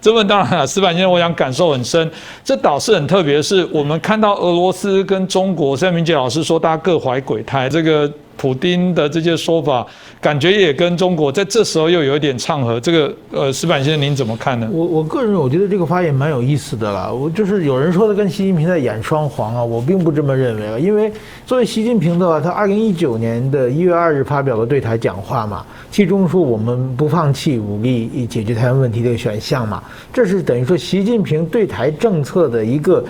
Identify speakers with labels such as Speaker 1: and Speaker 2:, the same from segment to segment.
Speaker 1: 这问当然了，矢板先生，我想感受很深。这倒是很特别的是，我们看到俄罗斯跟中国，虽然明杰老师说大家各怀鬼胎，这个普丁的这些说法，感觉也跟中国在这时候又有一点唱和。这个矢板先生您怎么看呢？
Speaker 2: 我个人我觉得这个发言蛮有意思的啦。我就是有人说的跟习近平在演双簧啊，我并不这么认为啊。因为作为习近平的话，他2019年的1月2日发表了对台讲话嘛，其中说我们不放弃武力以解决台湾问题的选项嘛，这是等于说习近平对台政策的一个。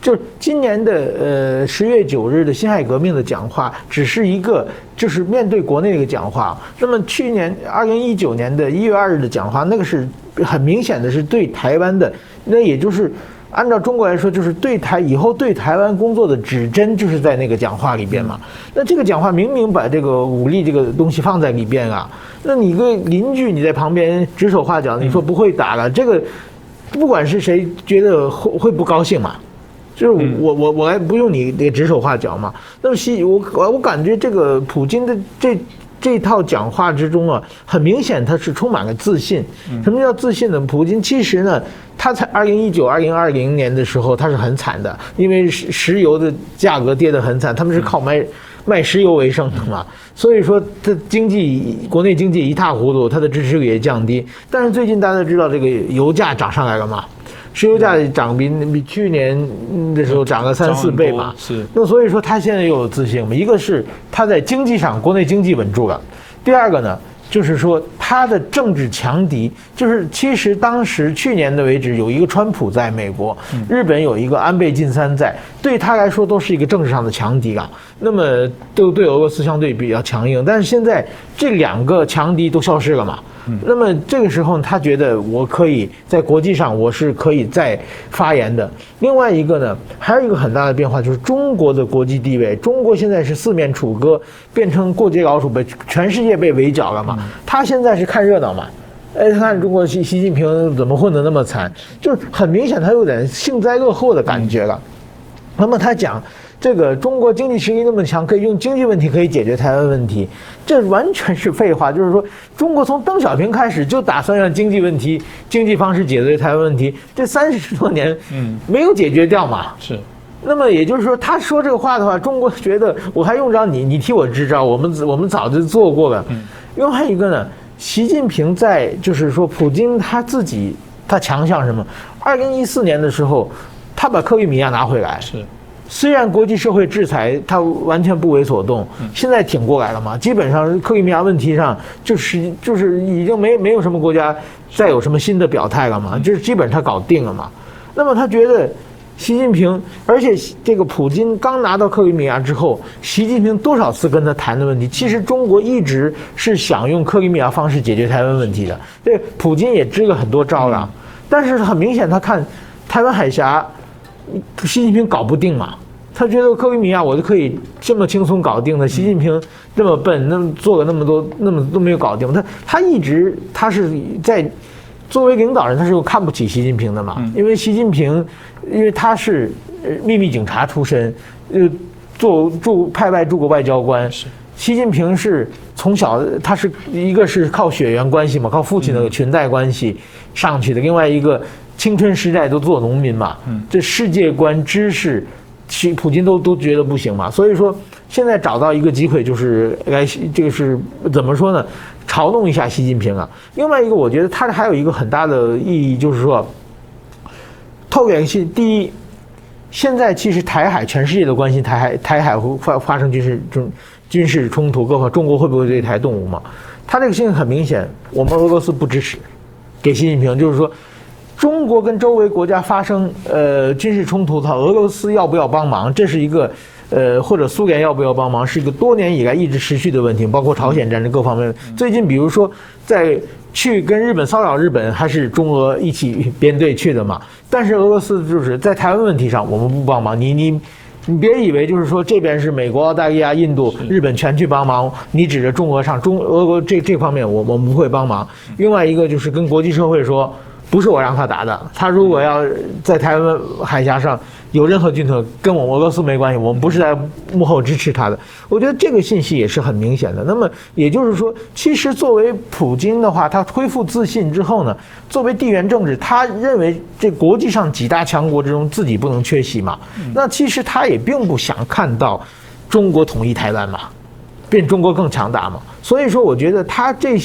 Speaker 2: 就是今年的10月9日的辛亥革命的讲话，只是一个就是面对国内的一个讲话。那么去年2019年的1月2日的讲话，那个是很明显的是对台湾的，那也就是按照中国来说，就是对台以后对台湾工作的指针，就是在那个讲话里边嘛。那这个讲话明明把这个武力这个东西放在里边啊，那你一个邻居你在旁边指手画脚，你说不会打了，这个不管是谁觉得会不高兴嘛？就是我还不用你这指手画脚嘛。那么我感觉这个普京的这套讲话之中啊，很明显他是充满了自信。什么叫自信呢？普京其实呢，他在2019、2020年的时候他是很惨的，因为石油的价格跌得很惨，他们是靠卖石油为生的嘛，所以说他国内经济一塌糊涂，他的支持率也降低。但是最近大家都知道这个油价涨上来了嘛。石油价涨比去年的时候涨了3、4倍嘛，
Speaker 1: 是。
Speaker 2: 那所以说他现在又有自信嘛，一个是他在经济上国内经济稳住了，第二个呢，就是说他的政治强敌，就是其实当时去年的为止有一个川普在美国，日本有一个安倍晋三在，对他来说都是一个政治上的强敌啊。那么都对俄罗斯相对比较强硬，但是现在这2个强敌都消失了嘛。那么这个时候他觉得我可以在国际上我是可以再发言的。另外一个呢，还有一个很大的变化，就是中国的国际地位，中国现在是4面楚歌，变成过街老鼠，被全世界被围剿了嘛。他现在是看热闹嘛，看中国习近平怎么混得那么惨，就是很明显他有点幸灾乐祸的感觉了。那么他讲这个中国经济实力那么强，可以用经济问题可以解决台湾问题，这完全是废话。就是说，中国从邓小平开始就打算让经济方式解决台湾问题，这30多年没有解决掉嘛。
Speaker 1: 是。
Speaker 2: 那么也就是说，他说这个话的话，中国觉得我还用着你替我支招，我们早就做过了。另外一个呢，习近平在就是说，普京他强项什么？2014年的时候，他把克里米亚拿回来。
Speaker 1: 是。
Speaker 2: 虽然国际社会制裁他完全不为所动，现在挺过来了嘛，基本上克里米亚问题上就是已经没有什么国家再有什么新的表态了嘛，就是基本上他搞定了嘛。那么他觉得习近平，而且这个普京刚拿到克里米亚之后，习近平多少次跟他谈的问题，其实中国一直是想用克里米亚方式解决台湾问题的，这普京也支了很多招了，但是很明显他看台湾海峡。习近平搞不定嘛，他觉得克里米亚我就可以这么轻松搞定的，习近平这么笨，那么做了那么多，那么都没有搞定。他一直他是在作为领导人，他是看不起习近平的嘛，因为习近平，因为他是秘密警察出身，派外驻国外交官。习近平是从小他是一个是靠血缘关系嘛，靠父亲的裙带关系上去的，另外一个。青春时代都做农民嘛，这世界观知识，普京都觉得不行嘛，所以说现在找到一个机会，就是这个是怎么说呢？嘲弄一下习近平啊。另外一个，我觉得他还有一个很大的意义，就是说，透联系。第一，现在其实台海全世界都关心台海会发生军事冲突，包括中国会不会对台动武嘛？他这个现在很明显，我们俄罗斯不支持，给习近平就是说。中国跟周围国家发生军事冲突的话，俄罗斯要不要帮忙？这是一个或者苏联要不要帮忙，是一个多年以来一直持续的问题，包括朝鲜战争各方面。最近比如说去跟日本骚扰日本，还是中俄一起编队去的嘛？但是俄罗斯就是在台湾问题上，我们不帮忙。你别以为就是说这边是美国、澳大利亚、印度、日本全去帮忙，你指着中俄上俄国这方面我们不会帮忙。另外一个就是跟国际社会说。不是我让他打的，他如果要在台湾海峡上有任何军统，跟我们俄罗斯没关系，我们不是在幕后支持他的。我觉得这个信息也是很明显的。那么也就是说，其实作为普京的话，他恢复自信之后呢，作为地缘政治，他认为这国际上几大强国之中自己不能缺席嘛。那其实他也并不想看到中国统一台湾嘛，变中国更强大嘛。所以说，我觉得他这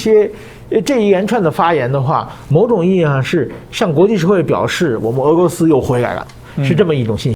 Speaker 2: 一连串的发言的话，某种意义上是向国际社会表示，我们俄罗斯又回来了，是这么一种信息。